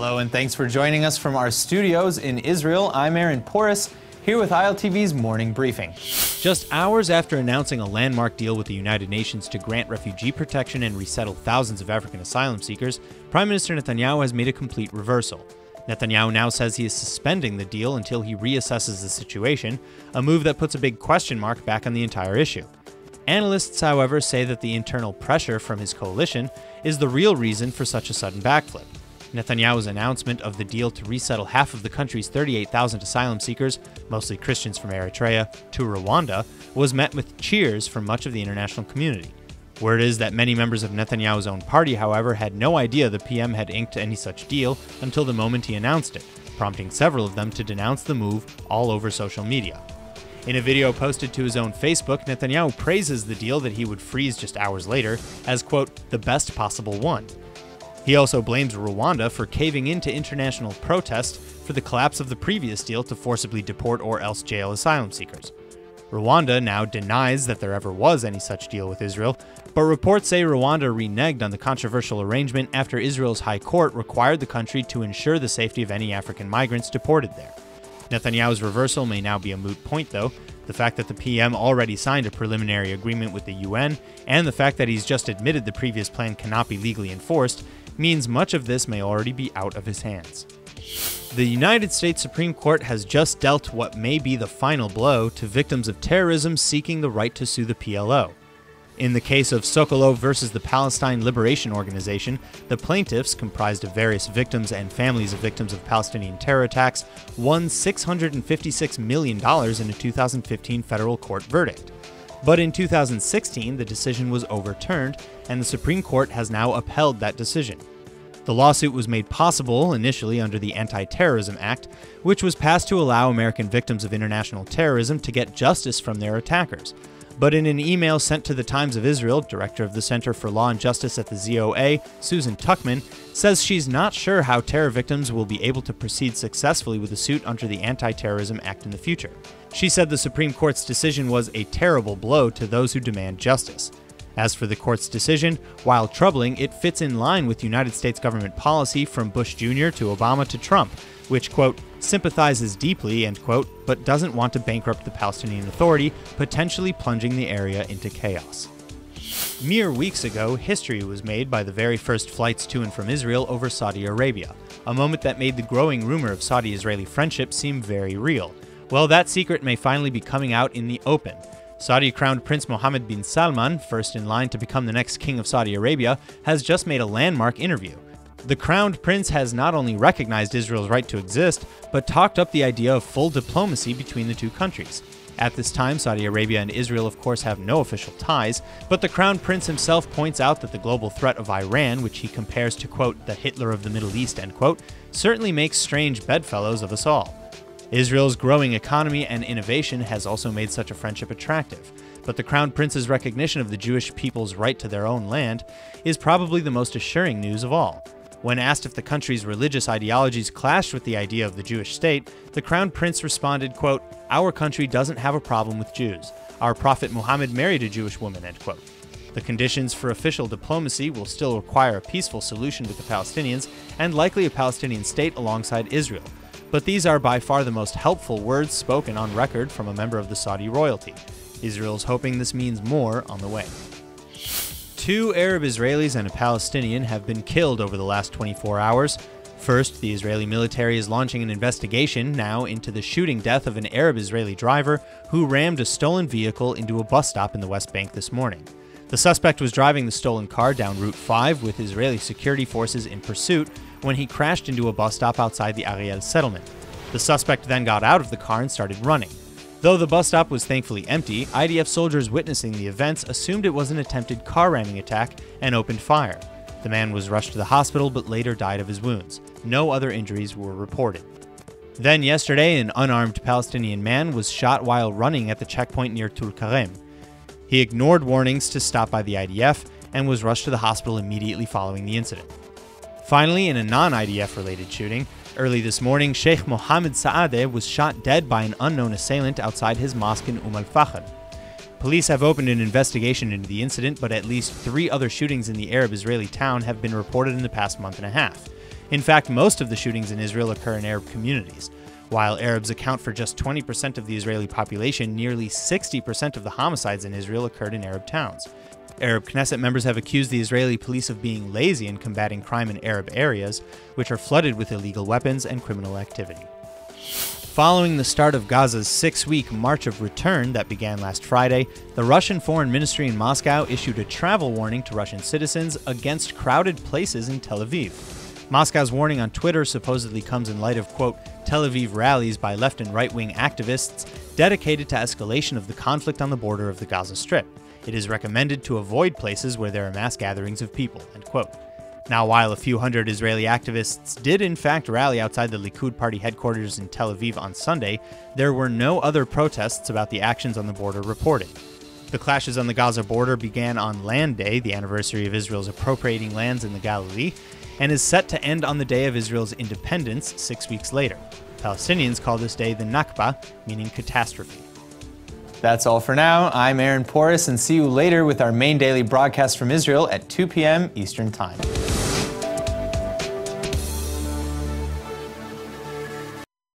Hello and thanks for joining us from our studios in Israel. I'm Aaron Porras, here with ILTV's morning briefing. Just hours after announcing a landmark deal with the United Nations to grant refugee protection and resettle thousands of African asylum seekers, Prime Minister Netanyahu has made a complete reversal. Netanyahu now says he is suspending the deal until he reassesses the situation, a move that puts a big question mark back on the entire issue. Analysts, however, say that the internal pressure from his coalition is the real reason for such a sudden backflip. Netanyahu's announcement of the deal to resettle half of the country's 38,000 asylum seekers, mostly Christians from Eritrea, to Rwanda, was met with cheers from much of the international community. Word is that many members of Netanyahu's own party, however, had no idea the PM had inked any such deal until the moment he announced it, prompting several of them to denounce the move all over social media. In a video posted to his own Facebook, Netanyahu praises the deal that he would freeze just hours later as, quote, the best possible one. He also blames Rwanda for caving into international protest for the collapse of the previous deal to forcibly deport or else jail asylum seekers. Rwanda now denies that there ever was any such deal with Israel, but reports say Rwanda reneged on the controversial arrangement after Israel's High Court required the country to ensure the safety of any African migrants deported there. Netanyahu's reversal may now be a moot point, though. The fact that the PM already signed a preliminary agreement with the UN, and the fact that he's just admitted the previous plan cannot be legally enforced, means much of this may already be out of his hands. The United States Supreme Court has just dealt what may be the final blow to victims of terrorism seeking the right to sue the P.L.O. In the case of SOKOLOW versus the Palestine Liberation Organization, the plaintiffs, comprised of various victims and families of victims of Palestinian terror attacks, won $656 million in a 2015 federal court verdict. But in 2016, the decision was overturned, and the Supreme Court has now upheld that decision. The lawsuit was made possible initially under the Anti-Terrorism Act, which was passed to allow American victims of international terrorism to get justice from their attackers. But in an email sent to the Times of Israel, director of the Center for Law and Justice at the ZOA, Susan Tuckman, says she's not sure how terror victims will be able to proceed successfully with a suit under the Anti-Terrorism Act in the future. She said the Supreme Court's decision was a terrible blow to those who demand justice. As for the court's decision, while troubling, it fits in line with United States government policy from Bush Jr. to Obama to Trump, which, quote, sympathizes deeply, end quote, but doesn't want to bankrupt the Palestinian Authority, potentially plunging the area into chaos. Mere weeks ago, history was made by the very first flights to and from Israel over Saudi Arabia, a moment that made the growing rumor of Saudi-Israeli friendship seem very real. Well, that secret may finally be coming out in the open. Saudi Crown Prince Mohammed bin Salman, first in line to become the next king of Saudi Arabia, has just made a landmark interview. The crowned prince has not only recognized Israel's right to exist, but talked up the idea of full diplomacy between the two countries. At this time, Saudi Arabia and Israel of course have no official ties, but the crowned prince himself points out that the global threat of Iran, which he compares to, quote, the Hitler of the Middle East, end quote, certainly makes strange bedfellows of us all. Israel's growing economy and innovation has also made such a friendship attractive, but the crowned prince's recognition of the Jewish people's right to their own land is probably the most assuring news of all. When asked if the country's religious ideologies clashed with the idea of the Jewish state, the crowned prince responded, quote, our country doesn't have a problem with Jews. Our prophet Muhammad married a Jewish woman, end quote. The conditions for official diplomacy will still require a peaceful solution with the Palestinians and likely a Palestinian state alongside Israel. But these are by far the most helpful words spoken on record from a member of the Saudi royalty. Israel's hoping this means more on the way. 2 Arab Israelis and a Palestinian have been killed over the last 24 hours. First, the Israeli military is launching an investigation now into the shooting death of an Arab Israeli driver who rammed a stolen vehicle into a bus stop in the West Bank this morning. The suspect was driving the stolen car down Route 5 with Israeli security forces in pursuit when he crashed into a bus stop outside the Ariel settlement. The suspect then got out of the car and started running. Though the bus stop was thankfully empty, IDF soldiers witnessing the events assumed it was an attempted car ramming attack and opened fire. The man was rushed to the hospital but later died of his wounds. No other injuries were reported. Then yesterday, an unarmed Palestinian man was shot while running at the checkpoint near Tulkarem. He ignored warnings to stop by the IDF and was rushed to the hospital immediately following the incident. Finally, in a non-IDF related shooting, early this morning, Sheikh Mohammed Saadeh was shot dead by an unknown assailant outside his mosque in Al-Fakhr. Police have opened an investigation into the incident, but at least 3 other shootings in the Arab Israeli town have been reported in the past month and a half. In fact, most of the shootings in Israel occur in Arab communities. While Arabs account for just 20% of the Israeli population, nearly 60% of the homicides in Israel occurred in Arab towns. Arab Knesset members have accused the Israeli police of being lazy in combating crime in Arab areas, which are flooded with illegal weapons and criminal activity. Following the start of Gaza's 6-week March of Return that began last Friday, the Russian Foreign Ministry in Moscow issued a travel warning to Russian citizens against crowded places in Tel Aviv. Moscow's warning on Twitter supposedly comes in light of, quote, Tel Aviv rallies by left and right-wing activists dedicated to escalation of the conflict on the border of the Gaza Strip. It is recommended to avoid places where there are mass gatherings of people, end quote. Now, while a few hundred Israeli activists did in fact rally outside the Likud party headquarters in Tel Aviv on Sunday, there were no other protests about the actions on the border reported. The clashes on the Gaza border began on Land Day, the anniversary of Israel's appropriating lands in the Galilee, and is set to end on the day of Israel's independence 6 weeks later. Palestinians call this day the Nakba, meaning catastrophe. That's all for now. I'm Aaron Porras, and see you later with our main daily broadcast from Israel at 2 p.m. Eastern Time.